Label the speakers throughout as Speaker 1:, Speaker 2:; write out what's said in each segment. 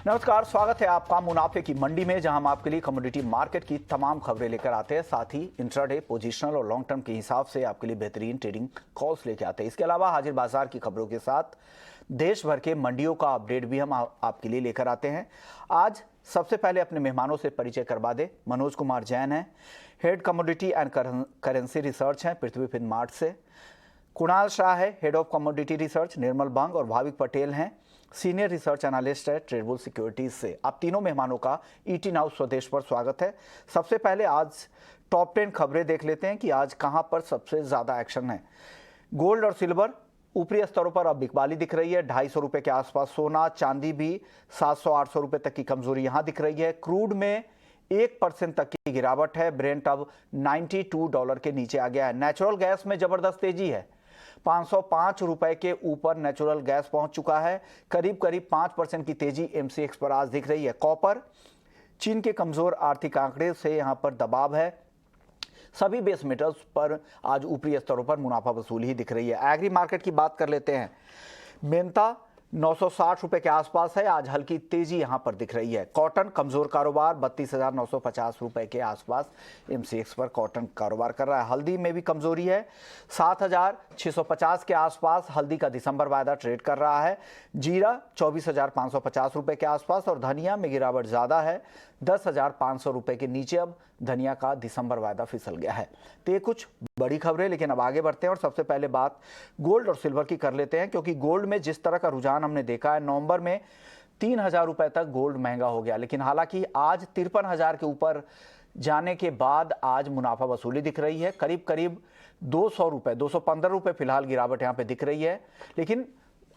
Speaker 1: नमस्कार, स्वागत है आपका मुनाफे की मंडी में, जहां हम आपके लिए कमोडिटी मार्केट की तमाम खबरें लेकर आते हैं। साथ ही इंट्राडे, पोजिशनल और लॉन्ग टर्म के हिसाब से आपके लिए बेहतरीन ट्रेडिंग कॉल्स लेकर आते हैं। इसके अलावा हाजिर बाजार की खबरों के साथ देश भर के मंडियों का अपडेट भी हम आपके लिए लेकर आते हैं। आज सबसे पहले अपने मेहमानों से परिचय करवा दे। मनोज कुमार जैन है, head commodity and currency research है पृथ्वी फिनमार्ट से। कुणाल शाह है, हेड ऑफ कमोडिटी रिसर्च निर्मल बंग। और भाविक पटेल हैं, सीनियर रिसर्च एनालिस्ट है ट्रेडबुल सिक्योरिटीज से। आप तीनों मेहमानों का ईटी नाउ स्वदेश पर स्वागत है। सबसे पहले आज टॉप 10 खबरें देख लेते हैं कि आज कहां पर सबसे ज्यादा एक्शन है। गोल्ड और सिल्वर ऊपरी स्तरों पर अब बिकवाली दिख रही है, 250 रुपए के आसपास। सोना चांदी भी 700-800 रुपए तक की कमजोरी यहां दिख रही है। क्रूड में 1% तक की गिरावट है। ब्रेंट अब $92 के नीचे आ गया है। नेचुरल गैस में जबरदस्त तेजी है, 505 रुपए के ऊपर नेचुरल गैस पहुंच चुका है। करीब करीब 5% की तेजी एमसीएक्स पर आज दिख रही है। कॉपर, चीन के कमजोर आर्थिक आंकड़े से यहां पर दबाव है। सभी बेस मेटल्स पर आज ऊपरी स्तरों पर मुनाफा वसूली ही दिख रही है। एग्री मार्केट की बात कर लेते हैं। मेंथा 960 रुपए के आसपास है, आज हल्की तेजी यहां पर दिख रही है। कॉटन कमजोर कारोबार, 32,950 रुपए के आसपास एमसीएक्स पर कॉटन कारोबार कर रहा है। हल्दी में भी कमजोरी है, 7,650 के आसपास हल्दी का दिसंबर वायदा ट्रेड कर रहा है। जीरा 24,550 रुपए के आसपास। और धनिया में गिरावट ज्यादा है, 10,500 रुपए के नीचे अब धनिया का दिसंबर वायदा फिसल गया है। तो ये कुछ बड़ी खबरें, लेकिन अब आगे बढ़ते हैं और सबसे पहले बात गोल्ड और सिल्वर की कर लेते हैं, क्योंकि गोल्ड में जिस तरह का रुझान हमने देखा है, नवंबर में 3,000 रुपए तक गोल्ड महंगा हो गया, लेकिन हालांकि आज 53,000 के ऊपर जाने के बाद आज मुनाफा वसूली दिख रही है। करीब करीब 200 रुपए, 215 रुपए फिलहाल गिरावट यहां पे दिख रही है, लेकिन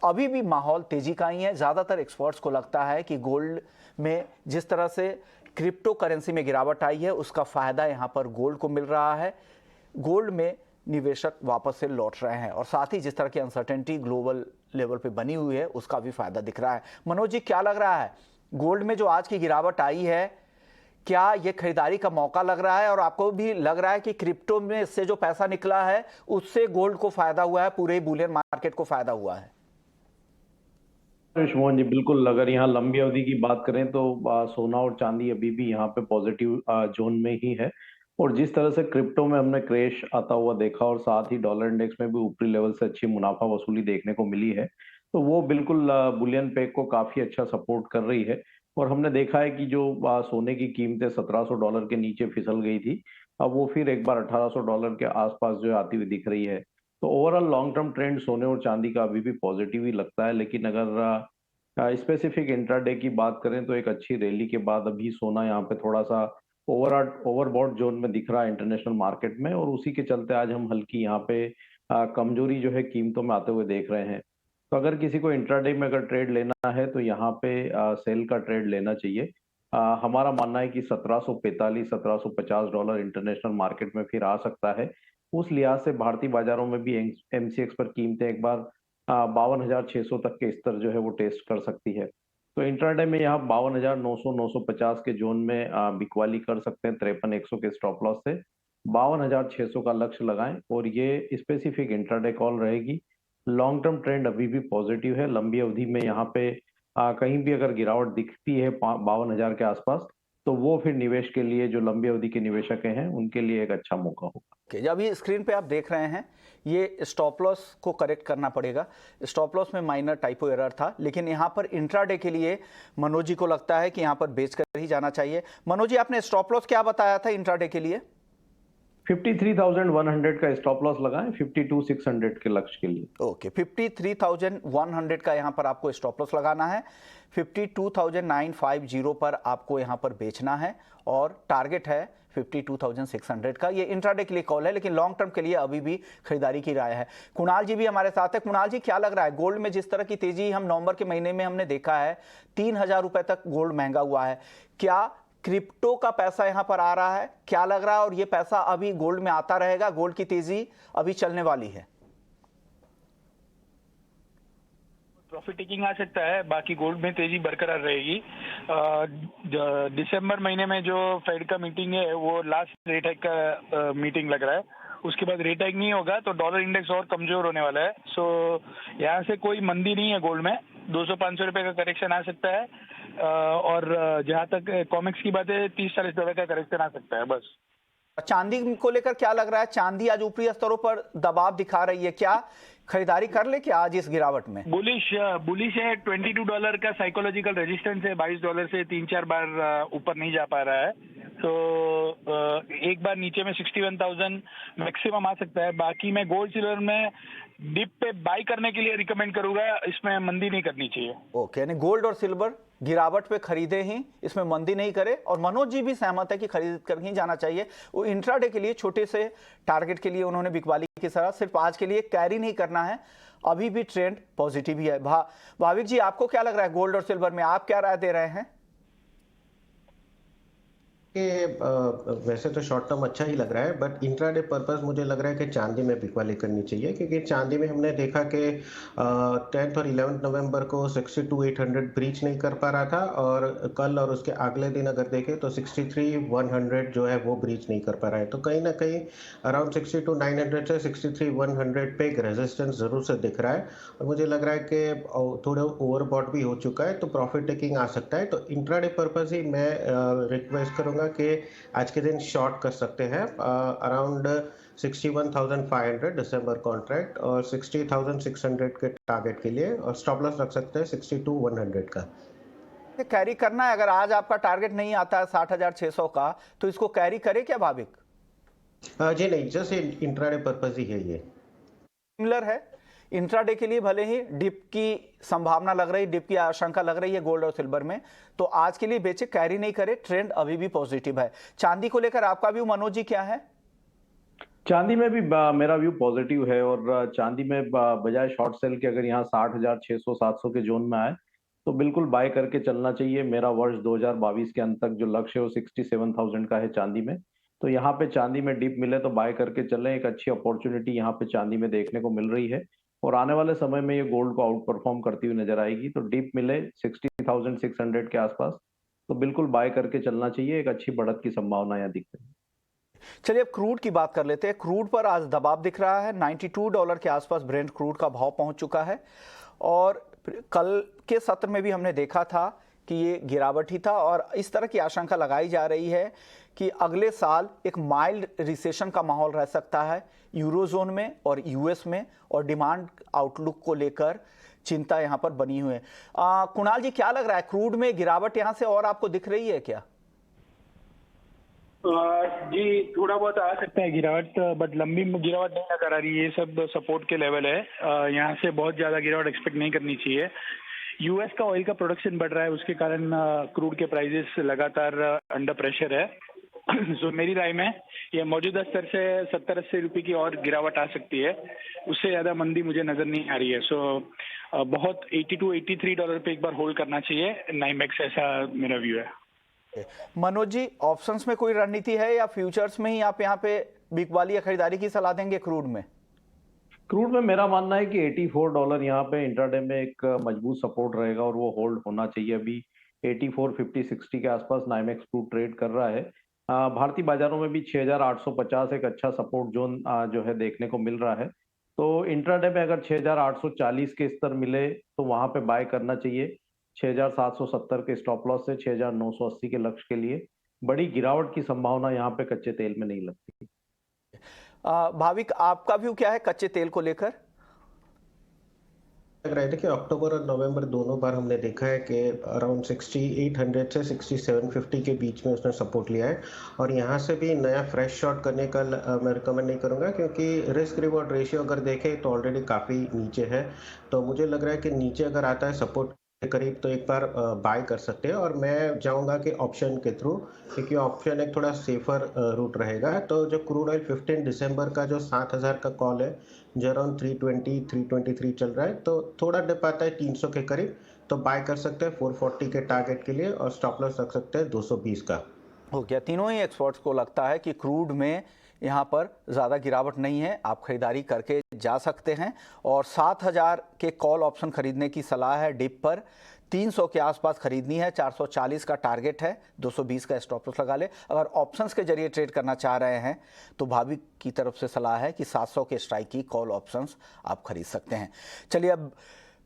Speaker 1: अभी भी माहौल तेजी का ही है। ज्यादातर एक्सपर्ट्स को लगता है कि गोल्ड में जिस तरह से क्रिप्टो करेंसी में गिरावट आई है, उसका फायदा यहां पर गोल्ड को मिल रहा है। गोल्ड में निवेशक वापस से लौट रहे हैं और साथ ही जिस तरह की अनसर्टेनिटी ग्लोबल लेवल पे बनी हुई है, उसका भी फायदा दिख रहा है। मनोज जी, क्या लग रहा है गोल्ड में जो आज की गिरावट आई है, क्या ये खरीदारी का मौका लग रहा है? और आपको भी लग रहा है कि क्रिप्टो में इससे जो पैसा निकला है उससे गोल्ड को फायदा हुआ है, पूरे बुलियन मार्केट को फायदा हुआ है?
Speaker 2: मोहन जी, बिल्कुल। अगर यहाँ लंबी अवधि की बात करें तो सोना और चांदी अभी भी यहाँ पे पॉजिटिव जोन में ही है। और जिस तरह से क्रिप्टो में हमने क्रैश आता हुआ देखा और साथ ही डॉलर इंडेक्स में भी ऊपरी लेवल से अच्छी मुनाफा वसूली देखने को मिली है, तो वो बिल्कुल बुलियन पैक को काफी अच्छा सपोर्ट कर रही है। और हमने देखा है कि जो सोने की कीमतें $1,700 के नीचे फिसल गई थी, अब वो फिर एक बार $1,800 के आसपास जो है आती हुई दिख रही है। तो ओवरऑल लॉन्ग टर्म ट्रेंड सोने और चांदी का अभी भी पॉजिटिव ही लगता है। लेकिन अगर स्पेसिफिक इंट्राडे की बात करें तो एक अच्छी रैली के बाद अभी सोना यहाँ पे थोड़ा सा ओवरबॉट जोन में दिख रहा है इंटरनेशनल मार्केट में, और उसी के चलते आज हम हल्की यहाँ पे कमजोरी जो है कीमतों में आते हुए देख रहे हैं। तो अगर किसी को इंट्राडे में अगर ट्रेड लेना है तो यहाँ पे सेल का ट्रेड लेना चाहिए। हमारा मानना है कि 1745-1750 डॉलर इंटरनेशनल मार्केट में फिर आ सकता है। उस लिहाज से भारतीय बाजारों में भी एमसीएक्स पर कीमतें एक बार 52,600 तक के स्तर जो है वो टेस्ट कर सकती है। तो इंट्राडे में यहाँ 52,900-950 के जोन में बिकवाली कर सकते हैं 53,100 के स्टॉप लॉस से। 52,600 का लक्ष्य लगाएं और ये स्पेसिफिक इंट्राडे कॉल रहेगी। लॉन्ग टर्म ट्रेंड अभी भी पॉजिटिव है। लंबी अवधि में यहाँ पे कहीं भी अगर गिरावट दिखती है 52,000 के आसपास, तो वो फिर निवेश के लिए, जो लंबी अवधि के निवेशक हैं, उनके लिए एक अच्छा मौका होगा।
Speaker 1: अभी स्क्रीन पे आप देख रहे हैं, ये स्टॉप लॉस को करेक्ट करना पड़ेगा। स्टॉप लॉस में माइनर टाइपो एरर था, लेकिन यहाँ पर इंट्राडे के लिए मनोज जी को लगता है कि यहाँ पर बेचकर ही जाना चाहिए। मनोज जी, आपने स्टॉप लॉस क्या बताया था इंट्राडे के लिए?
Speaker 2: 53,100 का स्टॉप लॉस लगाएं 52,600 के लक्ष्य के लिए।
Speaker 1: ओके, 53,100 का यहाँ पर आपको स्टॉप लॉस लगाना है। 52,950 पर आपको यहाँ पर बेचना है और टारगेट है 52,600 का। ये इंट्राडे के लिए कॉल है, लेकिन लॉन्ग टर्म के लिए अभी भी खरीदारी की राय है। कुणाल जी भी हमारे साथ है। कुणाल जी, क्या लग रहा है गोल्ड में जिस तरह की तेजी हम नवंबर के महीने में हमने देखा है, 3,000 रुपए तक गोल्ड महंगा हुआ है, क्या क्रिप्टो का पैसा यहां पर आ रहा है? क्या लग रहा है? और ये पैसा अभी गोल्ड में आता रहेगा? गोल्ड की तेजी अभी चलने वाली है?
Speaker 3: प्रॉफिट टेकिंग आ सकता है, बाकी गोल्ड में तेजी बरकरार रहेगी। दिसंबर महीने में जो फेड का मीटिंग है वो लास्ट रेट हाइक का मीटिंग लग रहा है। उसके बाद रेट हाइक नहीं होगा तो डॉलर इंडेक्स और कमजोर होने वाला है। सो यहाँ से कोई मंदी नहीं है गोल्ड में। 200-500 रुपए का करेक्शन आ सकता है। और जहाँ तक कॉमिक्स की बात है, $30-40 का करेक्शन आ सकता है बस।
Speaker 1: चांदी को लेकर क्या लग रहा है? चांदी आज ऊपरी स्तरों पर दबाव दिखा रही है, क्या खरीदारी कर ले क्या आज इस गिरावट में?
Speaker 3: बुलिश बुलिश है। $22 का साइकोलॉजिकल रेजिस्टेंस है। $22 से 3-4 बार ऊपर नहीं जा पा रहा है, तो एक बार नीचे में 61,000 मैक्सिमम आ सकता है। बाकी मैं गोल्ड सिल्वर में डिप पे बाई करने के लिए रिकमेंड करूंगा, इसमें मंदी नहीं करनी चाहिए।
Speaker 1: ओके, यानी गोल्ड और सिल्वर गिरावट पे खरीदे ही, इसमें मंदी नहीं करे। और मनोज जी भी सहमत है कि खरीद कर ही जाना चाहिए। वो इंट्राडे के लिए छोटे से टारगेट के लिए उन्होंने बिकवाली की सलाह, सिर्फ आज के लिए कैरी नहीं करना है, अभी भी ट्रेंड पॉजिटिव ही है। भाविक जी, आपको क्या लग रहा है गोल्ड और सिल्वर में, आप क्या राय दे रहे हैं?
Speaker 4: कि वैसे तो शॉर्ट टर्म अच्छा ही लग रहा है, बट इंट्राडे पर्पस मुझे लग रहा है कि चांदी में बिकवाली करनी चाहिए, क्योंकि चांदी में हमने देखा कि 10th और 11th नवंबर को 62,800 ब्रीच नहीं कर पा रहा था, और कल और उसके अगले दिन अगर देखें तो 63,100 जो है वो ब्रीच नहीं कर पा रहा है। तो कहीं ना कहीं अराउंड 62,900 से 63,100 पे एक रेजिस्टेंस जरूर से दिख रहा है, और मुझे लग रहा है कि थोड़ा ओवरबॉट भी हो चुका है, तो प्रॉफिट टेकिंग आ सकता है। तो इंट्राडे पर्पस ही मैं रिक्वेस्ट करूंगा कि आज के दिन शॉर्ट कर सकते हैं अराउंड 61,500 दिसंबर कॉन्ट्रैक्ट, और 60,600 के टारगेट के लिए, और स्टॉप लॉस रख सकते हैं 62,100 का।
Speaker 1: कैरी करना है, अगर आज आपका टारगेट नहीं आता है 60,600 का, तो इसको कैरी करे क्या भाविक?
Speaker 4: जी नहीं, जस्ट इंट्राडे पर्पस ही है ये।
Speaker 1: सिमिलर है इंट्राडे के लिए, भले ही डिप की संभावना लग रही, डिप की आशंका लग रही है गोल्ड और सिल्वर में, तो आज के लिए बेचे, कैरी नहीं करे, ट्रेंड अभी भी पॉजिटिव है। चांदी को लेकर आपका व्यू मनोज जी क्या है?
Speaker 2: चांदी में भी मेरा व्यू पॉजिटिव है, और चांदी में बजाय शॉर्ट सेल के अगर यहाँ 60,600-700 के जोन में आए तो बिल्कुल बाय करके चलना चाहिए। मेरा वर्ष 2022 के अंत तक जो लक्ष्य है वो 67,000 का है चांदी में। तो यहाँ पे चांदी में डिप मिले तो बाय करके चलें, एक अच्छी अपॉर्चुनिटी यहाँ पे चांदी में देखने को मिल रही है, और आने वाले समय में ये गोल्ड को आउट परफॉर्म करती हुई नजर आएगी। तो डिप मिले 60,600 के आसपास तो बिल्कुल बाय करके चलना चाहिए, एक अच्छी बढ़त की संभावना यहाँ दिख रही है।
Speaker 1: चलिए अब क्रूड की बात कर लेते हैं। क्रूड पर आज दबाव दिख रहा है, $92 के आसपास ब्रेंट क्रूड का भाव पहुंच चुका है, और कल के सत्र में भी हमने देखा था कि ये गिरावट ही था, और इस तरह की आशंका लगाई जा रही है कि अगले साल एक माइल्ड रिसेशन का माहौल रह सकता है यूरोजोन में और यूएस में, और डिमांड आउटलुक को लेकर चिंता यहाँ पर बनी हुई है। कुणाल जी, क्या लग रहा है, क्रूड में गिरावट यहाँ से और आपको दिख रही है क्या?
Speaker 3: जी, थोड़ा बहुत आ सकता है गिरावट, बट लंबी गिरावट नहीं नजर आ रही है। ये सब सपोर्ट के लेवल है, यहाँ से बहुत ज्यादा गिरावट एक्सपेक्ट नहीं करनी चाहिए। यूएस का ऑयल का प्रोडक्शन बढ़ रहा है, उसके कारण क्रूड के प्राइसेस लगातार अंडर प्रेशर है। सो मेरी राय में ये मौजूदा स्तर से 70-80 रुपए की और गिरावट आ सकती है, उससे ज्यादा मंदी मुझे नजर नहीं आ रही है। सो बहुत $82-83 पे एक बार होल्ड करना चाहिए नाइमेक्स, ऐसा मेरा व्यू है।
Speaker 1: मनोज जी, ऑप्शंस में कोई रणनीति है या फ्यूचर्स में ही आप यहाँ पे बिकवाली या खरीदारी की सलाह देंगे क्रूड में?
Speaker 2: क्रूड में मेरा मानना है कि $84 यहाँ पे इंट्राडे में एक मजबूत सपोर्ट रहेगा, और वो होल्ड होना चाहिए। अभी 84, 50, 60 के आसपास नाइमेक्स क्रूड ट्रेड कर रहा है। भारतीय बाजारों में भी 6,850 एक अच्छा सपोर्ट जोन जो है देखने को मिल रहा है। तो इंट्राडे में अगर 6,840 के स्तर मिले तो वहां पे बाय करना चाहिए। 6,770 के स्टॉप लॉस से 6,980 के लक्ष्य के लिए बड़ी गिरावट की संभावना यहाँ पे कच्चे तेल में नहीं लगती।
Speaker 1: भाविक, आपका व्यू क्या है कच्चे तेल को लेकर?
Speaker 4: लग रहा है कि अक्टूबर और नवंबर दोनों बार हमने देखा है कि अराउंड 6800 से 6750 के बीच में उसने सपोर्ट लिया है, और यहाँ से भी नया फ्रेश शॉट करने का मैं रिकमेंड नहीं करूँगा, क्योंकि रिस्क रिवॉर्ड रेशियो अगर देखें तो ऑलरेडी काफ़ी नीचे है। तो मुझे लग रहा है कि नीचे अगर आता है सपोर्ट के करीब तो एक बार बाय कर सकते हैं, और मैं जाऊंगा कि ऑप्शन के थ्रू, क्योंकि ऑप्शन एक थोड़ा सेफर रूट रहेगा। तो जो क्रूड ऑयल 15 दिसंबर का जो 7,000 का कॉल है, जो अराउंड 320-323 चल रहा है, तो थोड़ा डिप आता है 300 के करीब, तो बाय कर सकते हैं 440 के टारगेट के लिए, और स्टॉप लॉस रख सकते हैं 220 का।
Speaker 1: हो गया, तीनों ही एक्सपर्ट्स को लगता है कि क्रूड में यहाँ पर ज़्यादा गिरावट नहीं है, आप खरीदारी करके जा सकते हैं, और 7,000 के कॉल ऑप्शन खरीदने की सलाह है डिप पर। 300 के आसपास खरीदनी है, 440 का टारगेट है, 220 का स्टॉप लॉस लगा ले। अगर ऑप्शंस के जरिए ट्रेड करना चाह रहे हैं तो भाविक की तरफ से सलाह है कि 700 के स्ट्राइक की कॉल ऑप्शंस आप खरीद सकते हैं। चलिए अब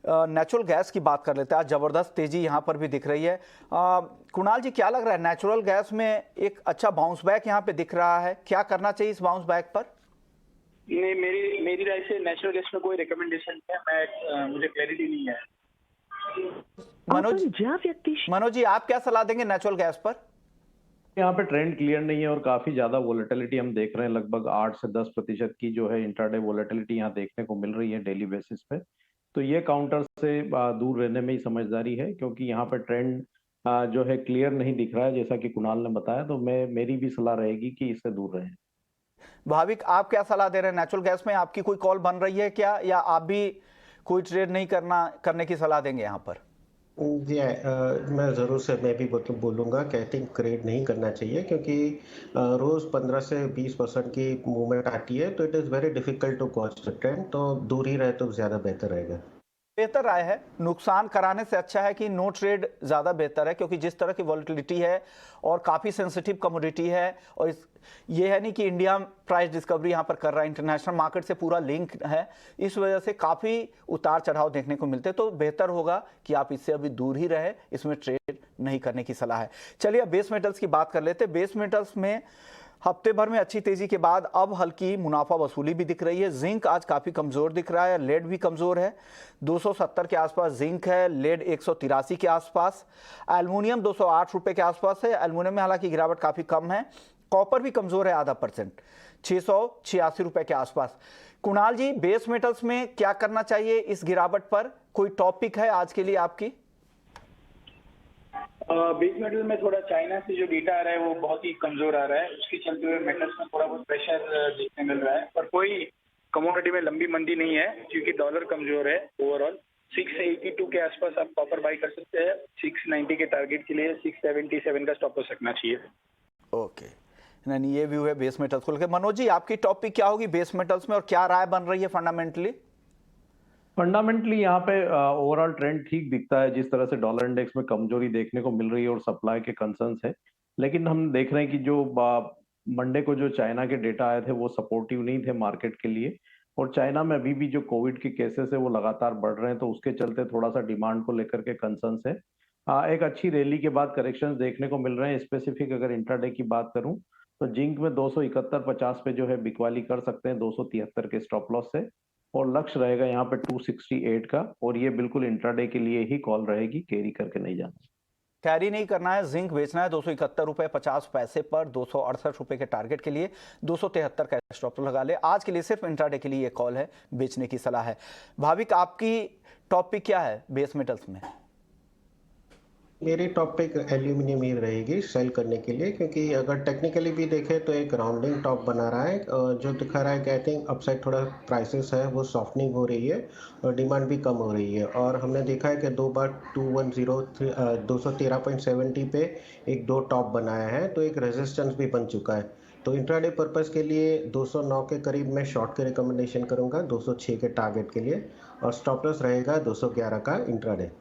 Speaker 1: नेचुरल गैस की बात कर लेते हैं। आज जबरदस्त तेजी यहाँ पर भी दिख रही है। कुणाल जी, क्या लग रहा है, नेचुरल गैस में एक अच्छा बाउंस बैक यहाँ पे दिख रहा है, क्या करना चाहिए इस बाउंस बैक पर?
Speaker 3: नहीं, मेरी राय से नेचुरल गैस में कोई रिकमेंडेशन नहीं है। मुझे क्लैरिटी नहीं है।
Speaker 1: मनोज जी, आप क्या सलाह देंगे नेचुरल गैस पर?
Speaker 2: यहाँ पे ट्रेंड क्लियर नहीं है और काफी ज्यादा वोलेटिलिटी हम देख रहे हैं। लगभग 8 से 10% की जो है इंट्राडे वोलेटिलिटी यहाँ देखने को मिल रही है डेली बेसिस पे। तो ये काउंटर से दूर रहने में ही समझदारी है, क्योंकि यहाँ पे ट्रेंड जो है क्लियर नहीं दिख रहा है, जैसा कि कुणाल ने बताया। तो मेरी भी सलाह रहेगी कि इससे दूर रहें।
Speaker 1: भाविक, आप क्या सलाह दे रहे हैं? नेचुरल गैस में आपकी कोई कॉल बन रही है क्या, या आप भी कोई ट्रेड नहीं करने की सलाह देंगे यहाँ पर?
Speaker 4: जी मैं ज़रूर से मैं भी बोलूँगा कि आई थिंक ट्रेड नहीं करना चाहिए, क्योंकि रोज़ 15 से 20% की मूवमेंट आती है, तो it is very difficult to watch the trend. तो दूर ही रहे तो ज़्यादा बेहतर रहेगा।
Speaker 1: बेहतर राय है। नुकसान कराने से अच्छा है कि नो ट्रेड ज़्यादा बेहतर है, क्योंकि जिस तरह की वॉलेटिलिटी है और काफ़ी सेंसिटिव कमोडिटी है, और ये है नहीं कि इंडिया प्राइस डिस्कवरी यहाँ पर कर रहा है, इंटरनेशनल मार्केट से पूरा लिंक है, इस वजह से काफ़ी उतार चढ़ाव देखने को मिलते हैं। तो बेहतर होगा कि आप इससे अभी दूर ही रहे, इसमें ट्रेड नहीं करने की सलाह है। चलिए अब बेस मेटल्स की बात कर लेते हैं। बेस मेटल्स में हफ्ते भर में अच्छी तेजी के बाद अब हल्की मुनाफा वसूली भी दिख रही है। जिंक आज काफी कमजोर दिख रहा है, लेड भी कमजोर है, 270 के आसपास जिंक है, लेड 183 के आसपास, एल्युमिनियम 208 रुपए के आसपास है। एल्युमिनियम में हालांकि गिरावट काफी कम है। कॉपर भी कमजोर है, 0.5%, 686 रुपए के आसपास। कुणाल जी, बेस मेटल्स में क्या करना चाहिए इस गिरावट पर? कोई टॉपिक है आज के लिए आपकी?
Speaker 3: बेस मेटल में थोड़ा चाइना से जो डेटा आ रहा है वो बहुत ही कमजोर आ रहा है, उसके चलते हुए मेटल्स में थोड़ा बहुत प्रेशर देखने मिल रहा है। पर कोई कमोडिटी में लंबी मंदी नहीं है, क्योंकि डॉलर कमजोर है ओवरऑल। 682 के आसपास आप कॉपर बाई कर सकते हैं। 690 के टारगेट के लिए 677 का स्टॉप लॉस रखना चाहिए।
Speaker 1: ओके, नहीं, ये व्यू है बेस मेटल्स को लेकर। मनोज जी, आपकी टॉपिक क्या होगी बेस मेटल्स में, और क्या राय बन रही है
Speaker 2: फंडामेंटली यहाँ पे ओवरऑल ट्रेंड ठीक दिखता है, जिस तरह से डॉलर इंडेक्स में कमजोरी देखने को मिल रही है और सप्लाई के कंसर्न्स है। लेकिन हम देख रहे हैं कि जो मंडे को जो चाइना के डेटा आए थे वो सपोर्टिव नहीं थे मार्केट के लिए, और चाइना में अभी भी जो कोविड के केसेस है वो लगातार बढ़ रहे हैं, तो उसके चलते थोड़ा सा डिमांड को लेकर के कंसर्न्स है। एक अच्छी रैली के बाद करेक्शंस देखने को मिल रहे हैं। स्पेसिफिक अगर इंट्राडे की बात करूं तो जिंक में 271.50 पे जो है बिकवाली कर सकते हैं 273 के स्टॉप लॉस से, और लक्ष्य रहेगा यहाँ पे 268 का, और ये बिल्कुल इंट्राडे के लिए ही कॉल रहेगी, कैरी करके नहीं जाना।
Speaker 1: कैरी नहीं करना है, जिंक बेचना है 271 रुपए 50 पैसे पर, 268 रुपए के टारगेट के लिए 273 का स्टॉप लगा ले। आज के लिए सिर्फ इंट्राडे के लिए ये कॉल है, बेचने की सलाह है। भाविक, आपकी टॉपिक क्या है बेस मेटल्स में?
Speaker 4: मेरी टॉपिक एल्यूमिनियम ही रहेगी सेल करने के लिए, क्योंकि अगर टेक्निकली भी देखें तो एक राउंडिंग टॉप बना रहा है, जो दिखा रहा है कि आई थिंक अपसाइड थोड़ा प्राइसेस है वो सॉफ्टनिंग हो रही है और डिमांड भी कम हो रही है। और हमने देखा है कि 2 बार 213.70 पे एक 2 टॉप बनाया है, तो एक रेजिस्टेंस भी बन चुका है। तो इंट्राडे पर्पस के लिए 209 के करीब मैं शॉर्ट के रिकमेंडेशन करूंगा 206 के टारगेट के लिए, और स्टॉप लॉस रहेगा 211 का इंट्राडे।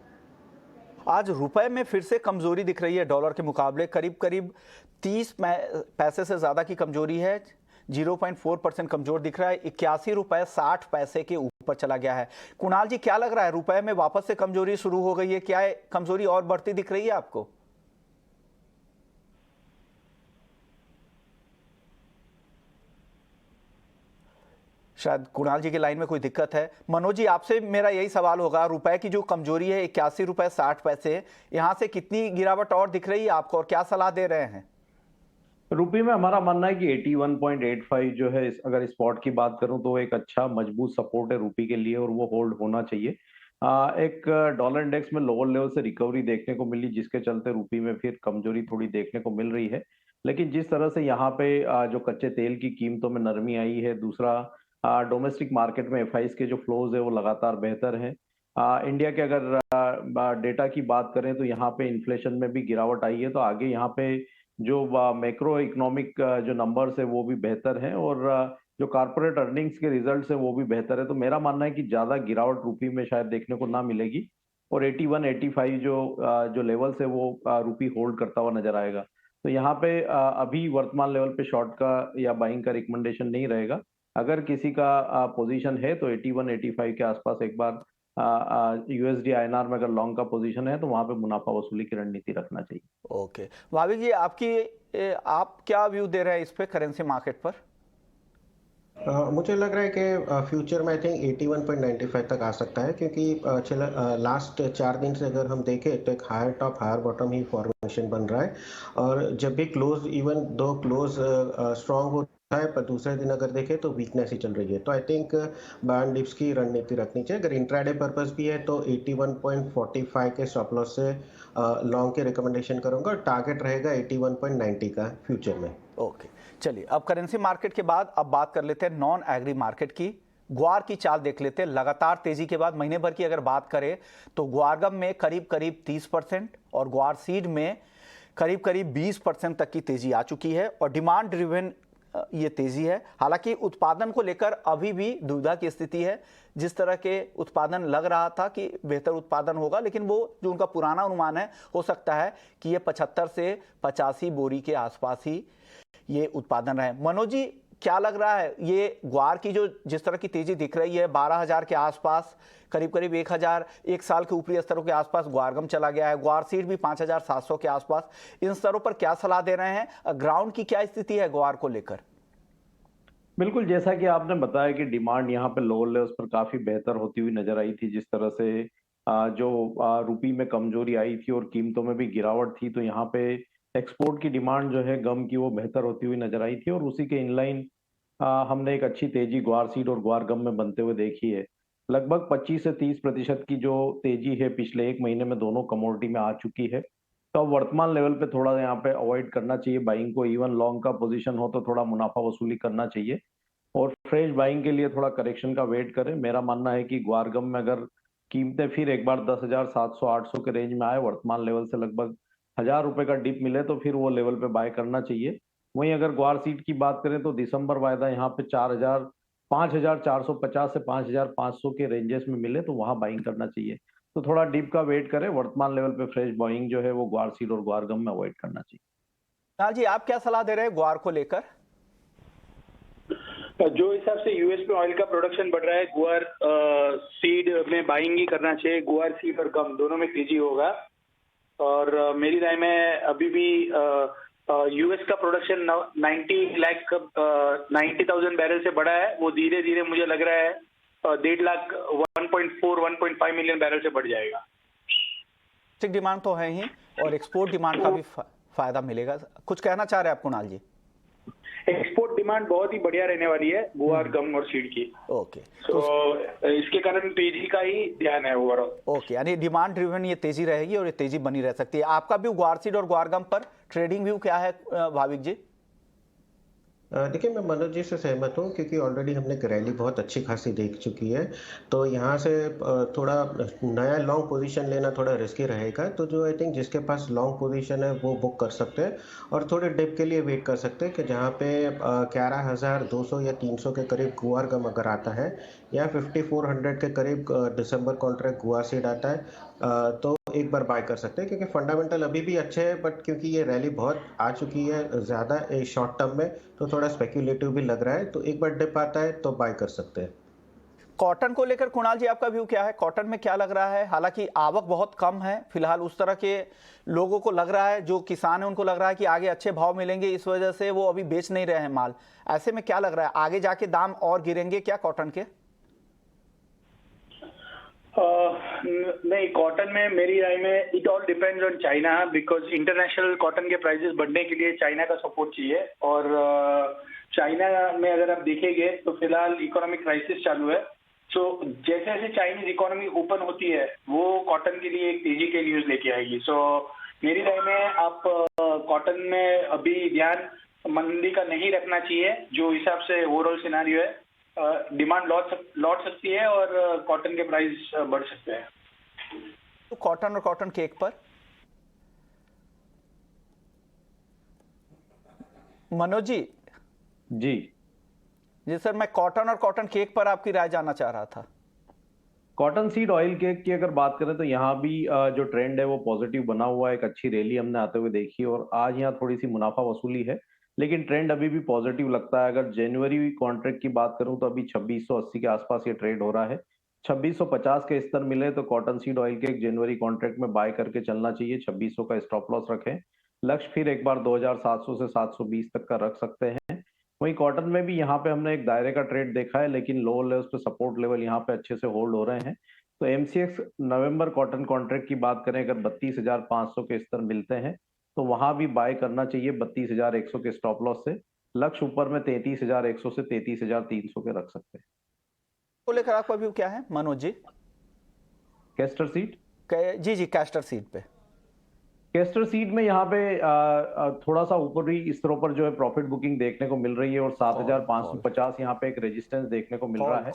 Speaker 1: आज रुपए में फिर से कमजोरी दिख रही है डॉलर के मुकाबले, करीब करीब 30 पैसे से ज्यादा की कमजोरी है, 0.4% कमजोर दिख रहा है, 81 रुपए 60 पैसे के ऊपर चला गया है। कुणाल जी, क्या लग रहा है, रुपए में वापस से कमजोरी शुरू हो गई है? क्या है, कमजोरी और बढ़ती दिख रही है आपको? शायद कुणाल जी की लाइन में कोई दिक्कत है। मनोज जी, आपसे मेरा यही सवाल होगा, रुपए की जो कमजोरी है 81 रुपए 60 पैसे, यहां से कितनी गिरावट और दिख रही है आपको, और क्या सलाह दे रहे हैं?
Speaker 2: रुपये में हमारा मानना है कि 81.85 जो है, अगर स्पॉट की बात करूं तो एक अच्छा मजबूत सपोर्ट है रुपये के लिए, और वो होल्ड होना चाहिए। एक डॉलर इंडेक्स में लोअर लेवल से रिकवरी देखने को मिली, जिसके चलते रुपये में फिर कमजोरी थोड़ी देखने को मिल रही है। लेकिन जिस तरह से यहाँ पे जो कच्चे तेल की कीमतों में नरमी आई है, दूसरा डोमेस्टिक मार्केट में एफआईज के जो फ्लोज है वो लगातार बेहतर हैं। इंडिया के अगर डेटा की बात करें तो यहाँ पे इन्फ्लेशन में भी गिरावट आई है, तो आगे यहाँ पे जो मैक्रो इकोनॉमिक जो नंबर्स है वो भी बेहतर हैं, और जो कारपोरेट अर्निंग्स के रिजल्ट्स है वो भी बेहतर है। तो मेरा मानना है कि ज्यादा गिरावट रुपये में शायद देखने को ना मिलेगी, और 81-85 जो लेवल्स है वो रुपये होल्ड करता हुआ नजर आएगा। तो यहाँ पे अभी वर्तमान लेवल पे शॉर्ट का या बाइंग का रिकमेंडेशन नहीं रहेगा। अगर किसी का पोजीशन है तो 81-85 के आसपास एक बार यूएसडी आईएनआर में अगर लॉन्ग का पोजीशन है तो वहां पे मुनाफा वसूली की रणनीति रखना चाहिए।
Speaker 1: ओके भाविक जी, आप क्या व्यू दे रहे हैं इस पे करेंसी मार्केट पर?
Speaker 4: मुझे लग रहा है कि फ्यूचर में आई थिंक 81.95 तक आ सकता है, क्योंकि लास्ट 4 दिन से अगर हम देखें तो एक हायर टॉप हायर बॉटम ही फॉर्मेशन बन रहा है। और जब भी close, even though close strong होता है, पर दूसरे दिन अगर देखें तो वीकनेस ही चल रही है। तो आई थिंक बाय डिप्स की रणनीति रखनी चाहिए। अगर इंट्राडे पर्पस भी है तो 81.45 के स्टॉप लॉस से लॉन्ग के रिकमेंडेशन करूंगा, और टारगेट रहेगा 81.90 का फ्यूचर में।
Speaker 1: ओके, चलिए अब करेंसी मार्केट के बाद अब बात कर लेते हैं नॉन एग्री मार्केट की। ग्वार की चाल देख लेते हैं। लगातार तेजी के बाद महीने भर की अगर बात करें तो ग्वारगम में करीब करीब 30% और ग्वार सीड में करीब करीब 20% तक की तेजी आ चुकी है और डिमांड ड्रिवन ये तेजी है। हालांकि उत्पादन को लेकर अभी भी दुविधा की स्थिति है। जिस तरह के उत्पादन लग रहा था कि बेहतर उत्पादन होगा, लेकिन वो जो उनका पुराना अनुमान है हो सकता है कि ये 75 से 85 बोरी के आसपास ही ये उत्पादन रहे। मनोज जी, क्या लग रहा है ये ग्वार की जो जिस तरह की तेजी दिख रही है 12,000 के आसपास, करीब करीब 1,000 एक साल के ऊपरी स्तरों के आसपास ग्वारगम चला गया है, ग्वार सीड भी 5,700 के आसपास, इन स्तरों पर क्या सलाह दे रहे हैं? ग्राउंड की क्या स्थिति है ग्वार को लेकर?
Speaker 2: बिल्कुल, जैसा कि आपने बताया कि डिमांड यहाँ पे लोअर लेवल्स पर काफी बेहतर होती हुई नजर आई थी। जिस तरह से जो रुपये में कमजोरी आई थी और कीमतों में भी गिरावट थी, तो यहाँ पे एक्सपोर्ट की डिमांड जो है गम की वो बेहतर होती हुई नजर आई थी और उसी के इनलाइन हमने एक अच्छी तेजी ग्वार सीड और ग्वार गम में बनते हुए देखी है। लगभग 25 से 30% की जो तेजी है पिछले एक महीने में दोनों कमोडिटी में आ चुकी है। तो अब वर्तमान लेवल पे थोड़ा यहाँ पे अवॉइड करना चाहिए बाइंग को। इवन लॉन्ग का पोजीशन हो तो थोड़ा मुनाफा वसूली करना चाहिए और फ्रेश बाइंग के लिए थोड़ा करेक्शन का वेट करें। मेरा मानना है कि ग्वारगम में अगर कीमतें फिर एक बार 10,700-800 के रेंज में आए, वर्तमान लेवल से लगभग 1,000 रुपए का डिप मिले, तो फिर वो लेवल पे बाय करना चाहिए। वहीं अगर ग्वार सीड की बात करें तो दिसंबर वायदा यहाँ पे 5,450 से 5,500 के रेंजेस में मिले तो वहां बाइंग करना चाहिए। तो थोड़ा डिप का वेट करें। वर्तमान लेवल पे फ्रेश बाइंग जो है वो ग्वार सीड और ग्वारगम में अवॉइड करना चाहिए।
Speaker 1: हाँ जी, आप क्या सलाह दे रहे हैं ग्वार को लेकर?
Speaker 3: जो हिसाब से यूएस में ऑयल का प्रोडक्शन बढ़ रहा है, गुआर सीड में बाइंग ही करना चाहिए। गुआर सीड और गम दोनों में तेजी होगा। और मेरी राय में अभी भी यूएस का प्रोडक्शन 90,000 बैरल से बढ़ा है। वो धीरे धीरे मुझे लग रहा है 1.5 लाख 1.5 मिलियन बैरल से बढ़ जाएगा।
Speaker 1: ठीक, डिमांड तो है ही और एक्सपोर्ट डिमांड का भी फायदा मिलेगा। कुछ कहना चाह रहे हैं आप कुणाल जी?
Speaker 3: एक्सपोर्ट डिमांड बहुत ही बढ़िया रहने वाली है गुआर गम और सीड की।
Speaker 1: ओके,
Speaker 3: तो इसके कारण तेजी का ही ध्यान है ओवरऑल।
Speaker 1: ओके, यानी डिमांड ड्रिवन ये तेजी रहेगी और ये तेजी बनी रह सकती है। आपका व्यू ग्वार सीड और ग्वारगम पर ट्रेडिंग व्यू क्या है भाविक जी?
Speaker 4: देखिए, मैं मनोज जी से सहमत हूँ, क्योंकि ऑलरेडी हमने रैली बहुत अच्छी खासी देख चुकी है। तो यहाँ से थोड़ा नया लॉन्ग पोजीशन लेना थोड़ा रिस्की रहेगा। तो जो आई थिंक जिसके पास लॉन्ग पोजीशन है वो बुक कर सकते हैं और थोड़े डिप के लिए वेट कर सकते हैं कि जहाँ पे 11,200 या 300 के करीब गुआर गम अगर आता है या 5,400 के करीब दिसंबर कॉन्ट्रैक्ट गुआर सीड आता है, तो एक बार बाय कर सकते हैं। क्योंकि फंडामेंटल अभी भी अच्छे हैं, बट क्योंकि ये रैली बहुत आ चुकी है ज़्यादा शॉर्ट टर्म में, तो थोड़ा स्पेक्यूलेटिव भी लग रहा है। तो एक बार डिप आता है तो बाय कर सकते हैं।
Speaker 1: कॉटन को लेकर कुणाल जी आपका व्यू क्या है? कॉटन में क्या लग रहा है? हालांकि आवक बहुत कम है फिलहाल, उस तरह के लोगों को लग रहा है, जो किसान है उनको लग रहा है कि आगे अच्छे भाव मिलेंगे, इस वजह से वो अभी बेच नहीं रहे हैं माल। ऐसे में क्या लग रहा है, आगे जाके दाम और गिरेंगे क्या कॉटन के?
Speaker 3: नहीं, कॉटन में मेरी राय में it all depends on China, because international cotton के प्राइसेस बढ़ने के लिए चाइना का सपोर्ट चाहिए। और चाइना में अगर आप देखेंगे तो फिलहाल इकोनॉमिक क्राइसिस चालू है। तो जैसे जैसे चाइनीज इकोनॉमी ओपन होती है वो कॉटन के लिए एक तेजी के न्यूज लेके आएगी। सो मेरी राय में आप कॉटन में अभी ध्यान मंदी का नहीं रखना चाहिए। जो हिसाब से ओवरऑल सिनारियो है, डिमांड लौट सकती है और कॉटन के प्राइस बढ़ सकते हैं।
Speaker 1: तो कॉटन और कॉटन केक पर मनोज जी? जी सर, मैं कॉटन और कॉटन केक पर आपकी राय जानना चाह रहा था।
Speaker 2: कॉटन सीड ऑयल केक की अगर बात करें तो यहाँ भी जो ट्रेंड है वो पॉजिटिव बना हुआ है। एक अच्छी रैली हमने आते हुए देखी और आज यहाँ थोड़ी सी मुनाफा वसूली है, लेकिन ट्रेंड अभी भी पॉजिटिव लगता है। अगर जनवरी कॉन्ट्रैक्ट की बात करूं तो अभी 2680 के आसपास ये ट्रेड हो रहा है। 2650 के स्तर मिले तो कॉटन सीड ऑयल के एक जनवरी कॉन्ट्रैक्ट में बाय करके चलना चाहिए। 2600 का स्टॉप लॉस रखें। लक्ष्य फिर एक बार 2700 से 720 तक का रख सकते हैं। वहीं कॉटन में भी यहाँ पे हमने एक दायरे का ट्रेड देखा है, लेकिन लो लेवल्स पे सपोर्ट लेवल यहाँ पे अच्छे से होल्ड हो रहे हैं। तो एमसीएक्स नवंबर कॉटन कॉन्ट्रैक्ट की बात करें, अगर 32,500 के स्तर मिलते हैं तो वहां भी बाय करना चाहिए 32,100 के स्टॉप लॉस से। लक्ष्य ऊपर में 33,100 से 33,300 के रख सकते हैं।
Speaker 1: को लेकर आपका व्यू क्या है मनोज जी?
Speaker 2: कैस्टर सीड
Speaker 1: जी कैस्टर सीड पे।
Speaker 2: कैस्टर सीड में यहाँ पे थोड़ा सा ऊपरी स्तरों पर जो है प्रॉफिट बुकिंग देखने को मिल रही है और 7,550 यहाँ पे एक रेजिस्टेंस देखने को मिल रहा है।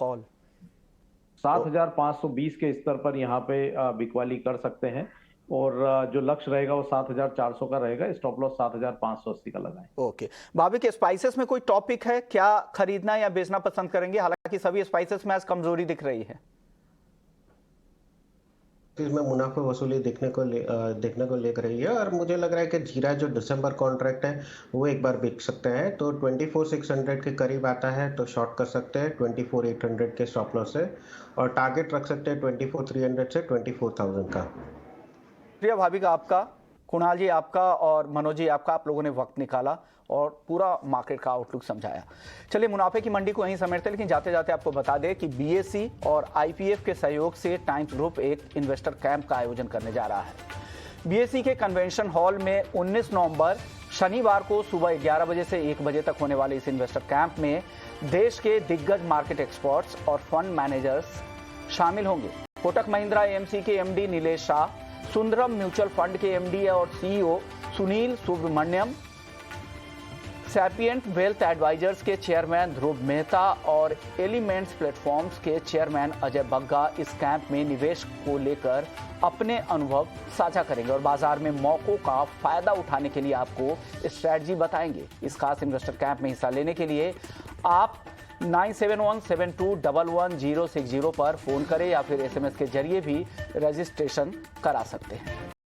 Speaker 2: 7,520 के स्तर पर यहाँ पे बिकवाली कर सकते हैं और जो लक्ष्य रहेगा वो 7,400 का रहेगा। स्टॉप लॉस 7,580 का लगाएं।
Speaker 1: ओके भाभी के स्पाइसेस में कोई टॉपिक है क्या, खरीदना या बेचना पसंद करेंगे? हालांकि सभी स्पाइसेस में आज कमजोरी दिख रही है।
Speaker 4: इसमें मुनाफा वसूली देखने को लेग रही है और मुझे लग रहा है कि जीरा जो दिसंबर कॉन्ट्रैक्ट है वो एक बार बिक सकते हैं, तो 24,600 के करीब आता है तो शॉर्ट कर सकते हैं 24,800 के स्टॉप लॉस से, और टारगेट रख सकते हैं 24,300 से 24,000 का।
Speaker 1: प्रिया भाभी का आपका, कुणाल जी आपका और मनोज जी आपका, आप लोगों ने वक्त निकाला और पूरा मार्केट का आउटलुक समझाया। चलिए मुनाफे की मंडी को यहीं समेटते हैं, लेकिन जाते जाते आपको बता दें कि बीएसई और आईपीएफ के सहयोग से टाइम्स ग्रुप एक इन्वेस्टर कैंप का आयोजन करने जा रहा है। बीएसई के कन्वेंशन हॉल में 19 नवंबर शनिवार को सुबह 11 बजे से 1 बजे तक होने वाले इस इन्वेस्टर कैंप में देश के दिग्गज मार्केट एक्सपर्ट्स और फंड मैनेजर्स शामिल होंगे। कोटक महिंद्रा एएमसी के MD Nilesh Shah, Sundaram mutual fund के एमडी और CEO Sunil Subramaniam, Sapient wealth advisors के चेयरमैन ध्रुव मेहता और एलिमेंट्स प्लेटफॉर्म्स के चेयरमैन अजय बग्गा इस कैंप में निवेश को लेकर अपने अनुभव साझा करेंगे और बाजार में मौकों का फायदा उठाने के लिए आपको स्ट्रैटेजी बताएंगे। इस खास इन्वेस्टर कैंप में हिस्सा लेने के लिए आप 9717211060 पर फोन करें या फिर एसएमएस के जरिए भी रजिस्ट्रेशन करा सकते हैं।